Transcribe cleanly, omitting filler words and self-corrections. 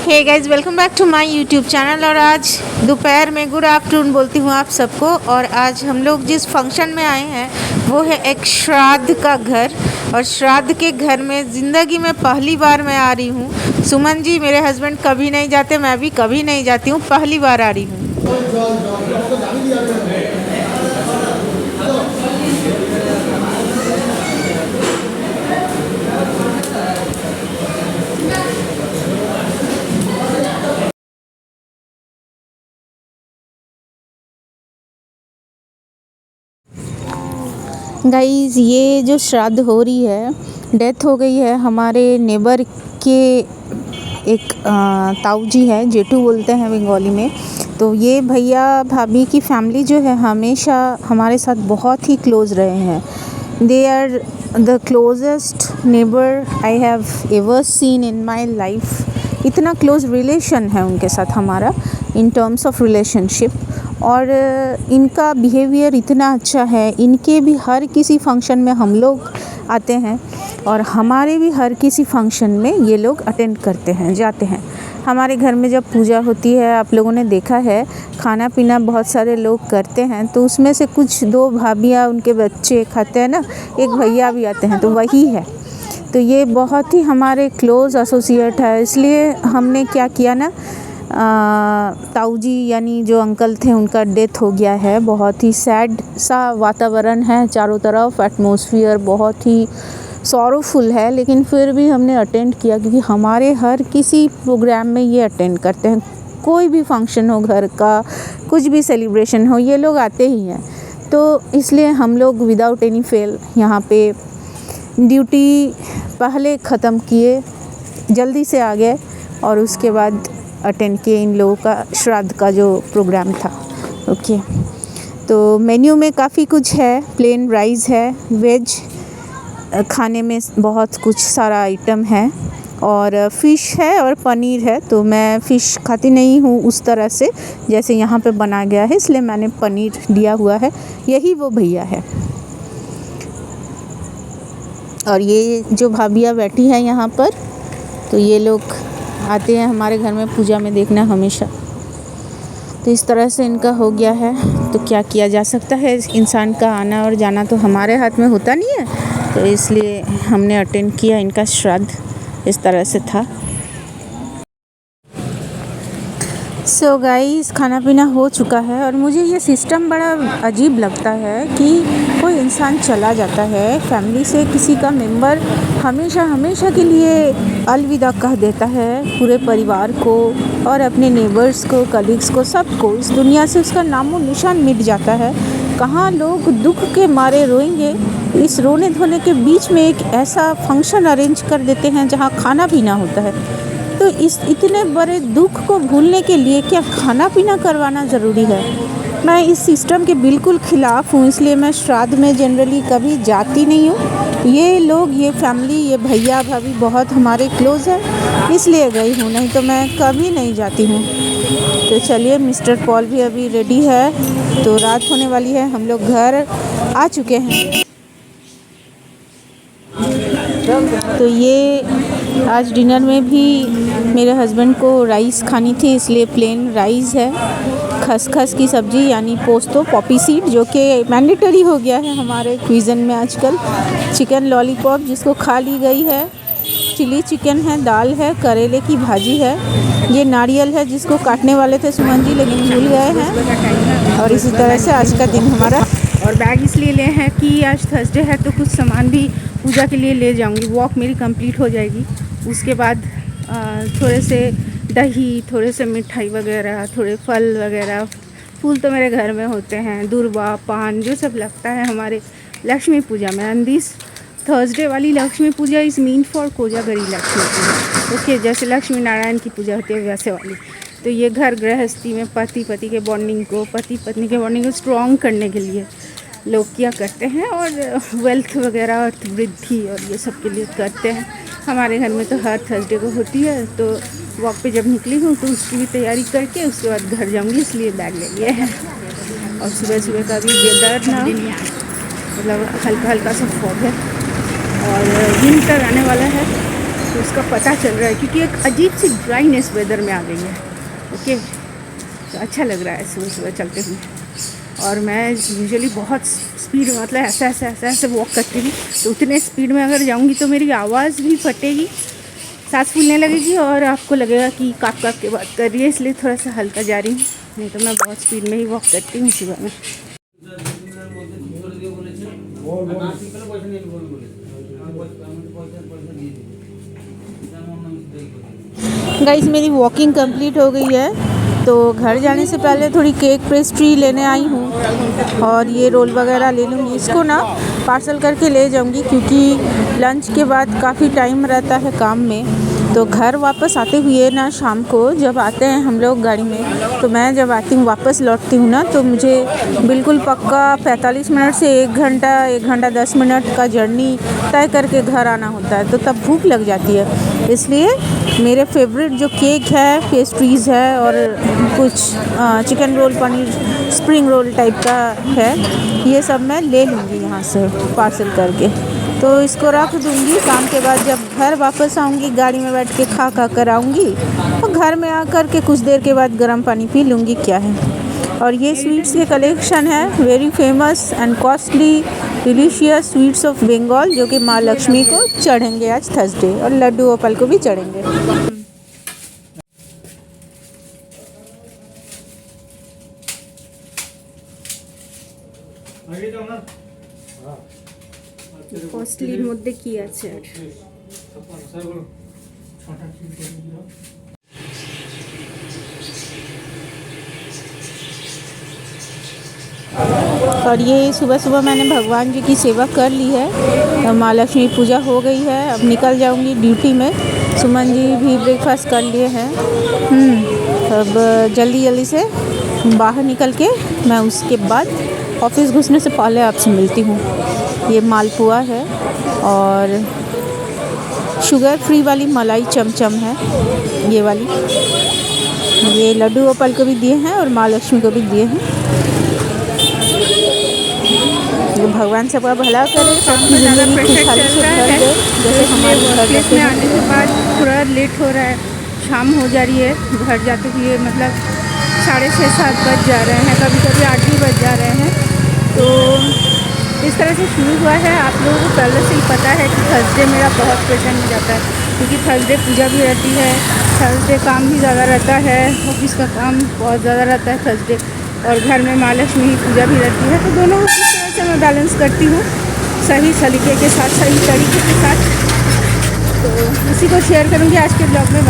Hey guys, welcome back to my YouTube channel. और आज दोपहर में गुड आफ्टरनून बोलती हूँ आप सबको। और आज हम लोग जिस फंक्शन में आए हैं वो है एक श्राद्ध का घर। और श्राद्ध के घर में ज़िंदगी में पहली बार मैं आ रही हूँ। सुमन जी मेरे हस्बैंड कभी नहीं जाते, मैं भी कभी नहीं जाती हूँ, पहली बार आ रही हूँ। गाइस, ये जो श्राद्ध हो रही है, डेथ हो गई है हमारे नेबर के एक ताऊ जी है, जेठू बोलते हैं बंगाली में। तो ये भैया भाभी की फैमिली जो है हमेशा हमारे साथ बहुत ही क्लोज़ रहे हैं। They are the closest neighbour I have ever seen in my life. इतना क्लोज़ रिलेशन है उनके साथ हमारा इन टर्म्स ऑफ रिलेशनशिप। और इनका बिहेवियर इतना अच्छा है। इनके भी हर किसी फंक्शन में हम लोग आते हैं और हमारे भी हर किसी फंक्शन में ये लोग अटेंड करते हैं, जाते हैं। हमारे घर में जब पूजा होती है, आप लोगों ने देखा है, खाना पीना बहुत सारे लोग करते हैं, तो उसमें से कुछ दो भाभियाँ उनके बच्चे खाते हैं ना, एक भैया भी आते हैं, तो वही है। तो ये बहुत ही हमारे क्लोज़ एसोसिएट है। इसलिए हमने क्या किया ना, ताऊ जी यानी जो अंकल थे उनका डेथ हो गया है। बहुत ही सैड सा वातावरण है चारों तरफ, एटमॉस्फेयर बहुत ही सॉरोफुल है, लेकिन फिर भी हमने अटेंड किया क्योंकि हमारे हर किसी प्रोग्राम में ये अटेंड करते हैं। कोई भी फंक्शन हो घर का, कुछ भी सेलिब्रेशन हो, ये लोग आते ही हैं। तो इसलिए हम लोग विदाउट एनी फेल यहाँ पे ड्यूटी पहले ख़त्म किए, जल्दी से आ गए और उसके बाद अटेंड किए इन लोगों का श्राद्ध का जो प्रोग्राम था। ओके, तो मेन्यू में काफ़ी कुछ है। प्लेन राइस है, वेज खाने में बहुत कुछ सारा आइटम है, और फ़िश है और पनीर है। तो मैं फ़िश खाती नहीं हूँ उस तरह से जैसे यहाँ पे बना गया है, इसलिए मैंने पनीर दिया हुआ है। यही वो भैया है। और ये जो भाभियाँ बैठी हैं यहाँ पर, तो ये लोग आते हैं हमारे घर में पूजा में देखना हमेशा। तो इस तरह से इनका हो गया है। तो क्या किया जा सकता है, इंसान का आना और जाना तो हमारे हाथ में होता नहीं है। तो इसलिए हमने अटेंड किया इनका श्राद्ध, इस तरह से था। सो गाइस, खाना पीना हो चुका है और मुझे ये सिस्टम बड़ा अजीब लगता है कि कोई इंसान चला जाता है फैमिली से, किसी का मेंबर हमेशा के लिए अलविदा कह देता है पूरे परिवार को और अपने नेबर्स को, कलीग्स को, सबको। इस दुनिया से उसका नामो निशान मिट जाता है। कहाँ लोग दुख के मारे रोएंगे, इस रोने धोने के बीच में एक ऐसा फंक्शन अरेंज कर देते हैं जहाँ खाना पीना होता है। तो इस इतने बड़े दुख को भूलने के लिए क्या खाना पीना करवाना ज़रूरी है? मैं इस सिस्टम के बिल्कुल ख़िलाफ़ हूँ। इसलिए मैं श्राद्ध में जनरली कभी जाती नहीं हूँ। ये लोग, ये फैमिली, ये भैया भाभी बहुत हमारे क्लोज़ है, इसलिए गई हूँ, नहीं तो मैं कभी नहीं जाती हूँ। तो चलिए, मिस्टर पॉल भी अभी रेडी है, तो रात होने वाली है, हम लोग घर आ चुके हैं। तो ये आज डिनर में भी मेरे हस्बैंड को राइस खानी थी, इसलिए प्लेन राइस है। खसखस की सब्ज़ी यानी पोस्तो, पॉपी सीड, जो कि मैंडेटरी हो गया है हमारे क्विज़न में आजकल। चिकन लॉलीपॉप जिसको खा ली गई है, चिली चिकन है, दाल है, करेले की भाजी है। ये नारियल है जिसको काटने वाले थे सुमन जी लेकिन भूल गए हैं। और इसी तरह से आज का दिन हमारा। और बैग इसलिए ले हैं कि आज थर्सडे है, तो कुछ सामान भी पूजा के लिए ले जाऊंगी। वॉक मेरी कंप्लीट हो जाएगी, उसके बाद थोड़े से दही, थोड़े से मिठाई वगैरह, थोड़े फल वगैरह। फूल तो मेरे घर में होते हैं, दूर्वा, पान, जो सब लगता है हमारे लक्ष्मी पूजा में। एंड दिस थर्सडे वाली Lakshmi Puja is mean for Kojagari Lakshmi Puja. Okay, जैसे लक्ष्मी नारायण की पूजा होती है वैसे वाली। तो ये घर गृहस्थी में पति पत्नी के बॉन्डिंग को स्ट्रॉन्ग करने के लिए लोग क्या करते हैं, और वेल्थ वगैरह और वृद्धि और ये सब के लिए करते हैं। हमारे घर में तो हर थर्सडे को होती है। तो वॉक पे जब निकली हूँ तो उसकी भी तैयारी करके उसके बाद घर जाऊँगी, इसलिए बैग ले लिया है। और सुबह का भी वेदर ना मतलब हल्का सा फॉग है और विंटर आने वाला है। तो उसका पता चल रहा है, क्योंकि एक अजीब सी ड्राइनेस वेदर में आ गई है। ओके, तो अच्छा लग रहा है सुबह सुबह चलते हुए। और मैं यूजुअली बहुत स्पीड में, मतलब ऐसे वॉक करती थी, तो उतने स्पीड में अगर जाऊंगी तो मेरी आवाज़ भी फटेगी, सांस फूलने लगेगी और आपको लगेगा कि काँप काँप के बात कर रही है, इसलिए थोड़ा सा हल्का जा रही हूँ। नहीं तो मैं बहुत स्पीड में ही वॉक करती हूँ सुबह में। गाइस, मेरी वॉकिंग कंप्लीट हो गई है, तो घर जाने से पहले थोड़ी केक पेस्ट्री लेने आई हूँ और ये रोल वगैरह ले लूँगी। इसको ना पार्सल करके ले जाऊँगी, क्योंकि लंच के बाद काफ़ी टाइम रहता है काम में। तो घर वापस आते हुए ना, शाम को जब आते हैं हम लोग गाड़ी में, तो मैं जब आती हूँ वापस लौटती हूँ ना, तो मुझे बिल्कुल पक्का 45 मिनट से 1 घंटा 10 मिनट का जर्नी तय करके घर आना होता है। तो तब भूख लग जाती है, इसलिए मेरे फेवरेट जो केक है, पेस्ट्रीज़ है और कुछ chicken roll, paneer spring roll type का है, ये सब मैं ले लूँगी यहाँ से पार्सल करके। तो इसको रख दूँगी, काम के बाद जब घर वापस आऊँगी गाड़ी में बैठ के खा कर आऊँगी, और घर में आकर के कुछ देर के बाद गर्म पानी पी लूँगी, क्या है। और ये स्वीट्स के कलेक्शन है, very famous and costly delicious sweets of Bengal, जो कि माँ लक्ष्मी को चढ़ेंगे आज थर्सडे, और लड्डू गोपाल को भी चढ़ेंगे। কস্টলির মধ্যে কি আছে? और ये सुबह सुबह मैंने भगवान जी की सेवा कर ली है, माँ लक्ष्मी पूजा हो गई है, अब निकल जाऊंगी ड्यूटी में। सुमन जी भी ब्रेकफास्ट कर लिए हैं। अब जल्दी से बाहर निकल के मैं उसके बाद ऑफिस घुसने से पहले आपसे मिलती हूँ। ये मालपुआ है और शुगर फ्री वाली मलाई चमचम है, ये वाली। ये लड्डू गोपाल को भी दिए हैं और माँ लक्ष्मी को भी दिए हैं। तो भगवान सबका भला करे, सबकी ज़िंदगी खुशहाली से भर दे, जैसे हमारे घर में आने के बाद थोड़ा लेट हो रहा है, शाम हो जा रही है घर जाते हुए, मतलब 6:30-7 बज जा रहे हैं, कभी कभी 8 भी बज जा रहे हैं। तो इस तरह से शुरू हुआ है। आप लोगों को पहले से ही पता है कि थर्सडे मेरा बहुत प्रेजेंट में जाता है, क्योंकि थर्सडे पूजा भी रहती है, थर्सडे काम भी ज़्यादा रहता है, ऑफिस का काम बहुत ज़्यादा रहता है थर्सडे, और घर में माँ लक्ष्मी की पूजा भी रहती है। तो दोनों इस तरह से मैं बैलेंस करती हूँ, सही सलीके के साथ, सही तरीके के साथ। तो इसी को शेयर करूँगी आज के ब्लॉग में।